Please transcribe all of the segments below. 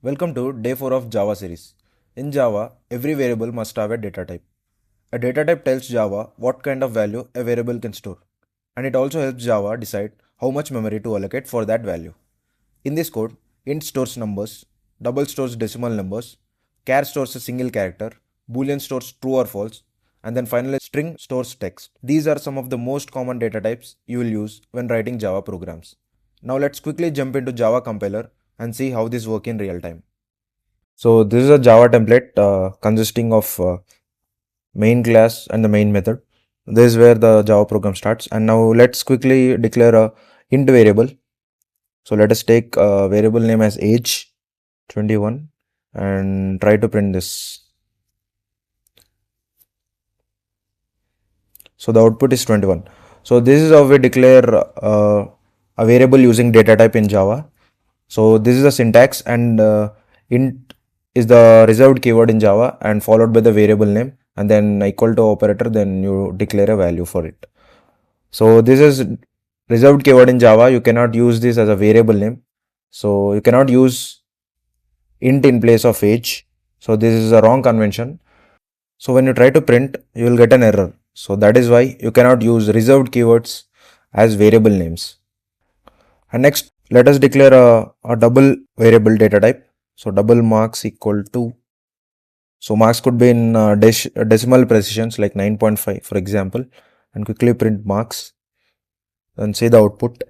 Welcome to day 4 of Java series. In Java, every variable must have a data type. A data type tells Java what kind of value a variable can store, and it also helps Java decide how much memory to allocate for that value. In this code, int stores numbers, double stores decimal numbers, char stores a single character, boolean stores true or false, and then finally string stores text. These are some of the most common data types you will use when writing Java programs. Now let's quickly jump into Java compiler and see how this works in real time. So this is a Java template consisting of main class and the main method. This is where the Java program starts. And now let's quickly declare a int variable. So let us take a variable name as age 21 and try to print this. So the output is 21. So this is how we declare a variable using data type in Java. So this is the syntax, and int is the reserved keyword in Java and followed by the variable name, and then equal to operator, then you declare a value for it. So this is reserved keyword in Java. You cannot use this as a variable name. So you cannot use int in place of age. So this is a wrong convention. So when you try to print, you will get an error. So that is why you cannot use reserved keywords as variable names. And next, let us declare a double variable data type. So double marks equal to, so marks could be in decimal precisions like 9.5 for example, and quickly print marks and see the output.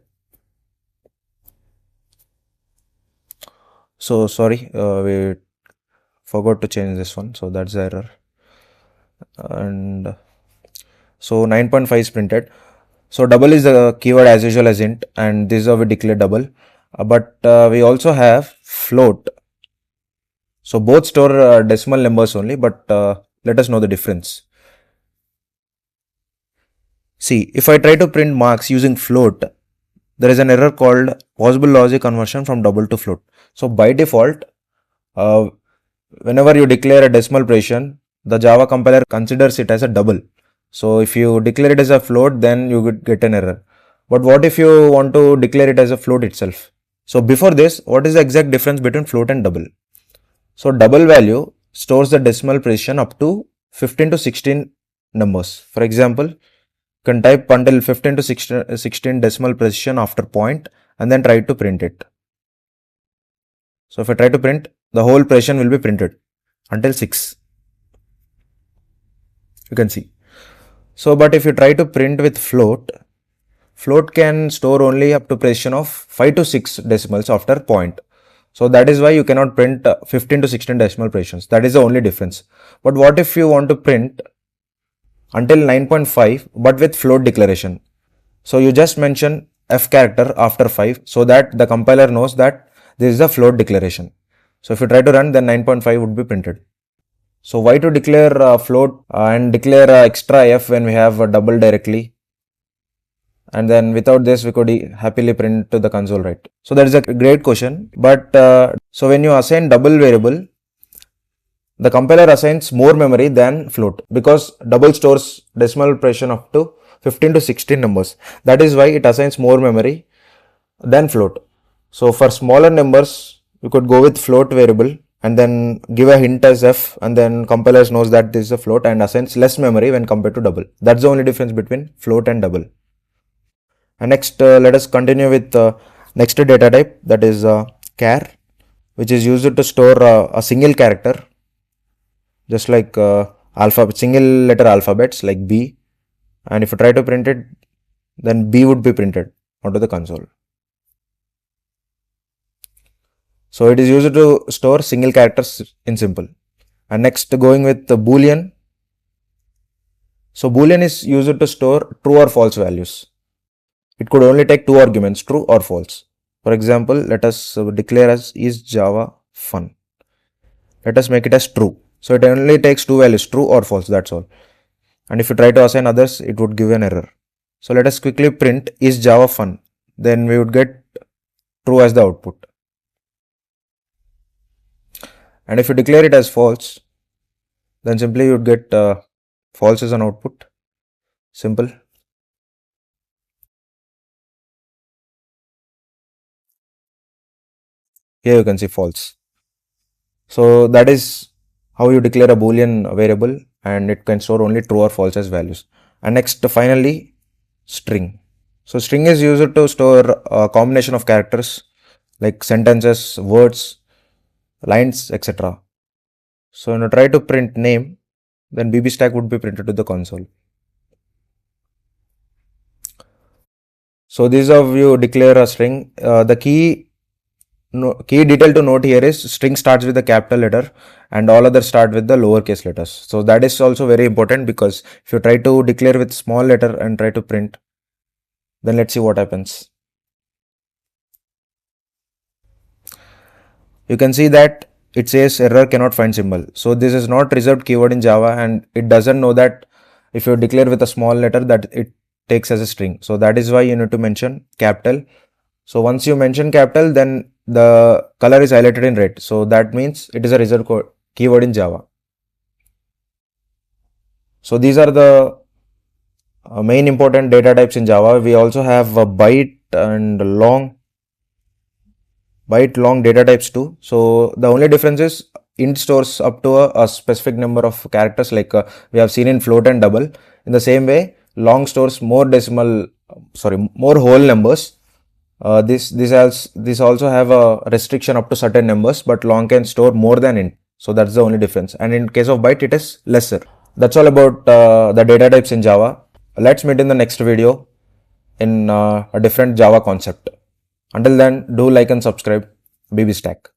So sorry, we forgot to change this one, so that's the error. And so 9.5 is printed. So double is the keyword as usual as int, and this is how we declare double. But we also have float. So both store decimal numbers only, but let us know the difference. See, if I try to print marks using float, there is an error called possible logic conversion from double to float. So by default, uh, whenever you declare a decimal precision, the Java compiler considers it as a double. So if you declare it as a float, then you would get an error. But what if you want to declare it as a float itself? So before this, what is the exact difference between float and double? So double value stores the decimal precision up to 15 to 16 numbers. For example, you can type until 15 to 16 decimal precision after point and then try to print it. So if I try to print, the whole precision will be printed until 6. You can see. So, but if you try to print with float, float can store only up to precision of 5 to 6 decimals after point. So that is why you cannot print 15 to 16 decimal precisions. That is the only difference. But what if you want to print until 9.5 but with float declaration? So you just mention f character after 5 so that the compiler knows that this is a float declaration. So if you try to run, then 9.5 would be printed. So why to declare float and declare extra f when we have a double directly? And then without this, we could happily print to the console, right? So that is a great question. But so when you assign double variable, the compiler assigns more memory than float because double stores decimal precision up to 15 to 16 numbers. That is why it assigns more memory than float. So for smaller numbers, you could go with float variable and then give a hint as f, and then compilers knows that this is a float and assigns less memory when compared to double. That's the only difference between float and double. And next, let us continue with next data type, that is char, which is used to store a single character, just like alphabet, single letter alphabets like B. And if you try to print it, then B would be printed onto the console. So it is used to store single characters in simple. And next, going with the boolean. So boolean is used to store true or false values. It could only take two arguments, true or false. For example, let us declare as is Java fun. Let us make it as true. So it only takes two values, true or false, that's all. And if you try to assign others, it would give an error. So let us quickly print is Java fun. Then we would get true as the output. And if you declare it as false, then simply you would get false as an output. Simple. Here you can see false. So that is how you declare a Boolean variable, and it can store only true or false as values. And next, finally, string. So string is used to store a combination of characters like sentences, words, lines, etc. So when you try to print name, then bbstack would be printed to the console. So this is how you declare a string. The key detail to note here is string starts with a capital letter and all others start with the lowercase letters. So that is also very important, because if you try to declare with small letter and try to print, then let's see what happens. You can see that it says error cannot find symbol. So this is not reserved keyword in Java, and it doesn't know that if you declare with a small letter that it takes as a string. So that is why you need to mention capital. So once you mention capital, then the color is highlighted in red. So that means it is a reserved keyword in Java. So these are the main important data types in Java. We also have a byte and long data types too. So the only difference is int stores up to a specific number of characters, like we have seen in float and double. In the same way, long stores more more whole numbers. This also have a restriction up to certain numbers, but long can store more than int. So that's the only difference. And in case of byte, it is lesser. That's all about the data types in Java. Let's meet in the next video in a different Java concept. Until then, do like and subscribe. bbstack.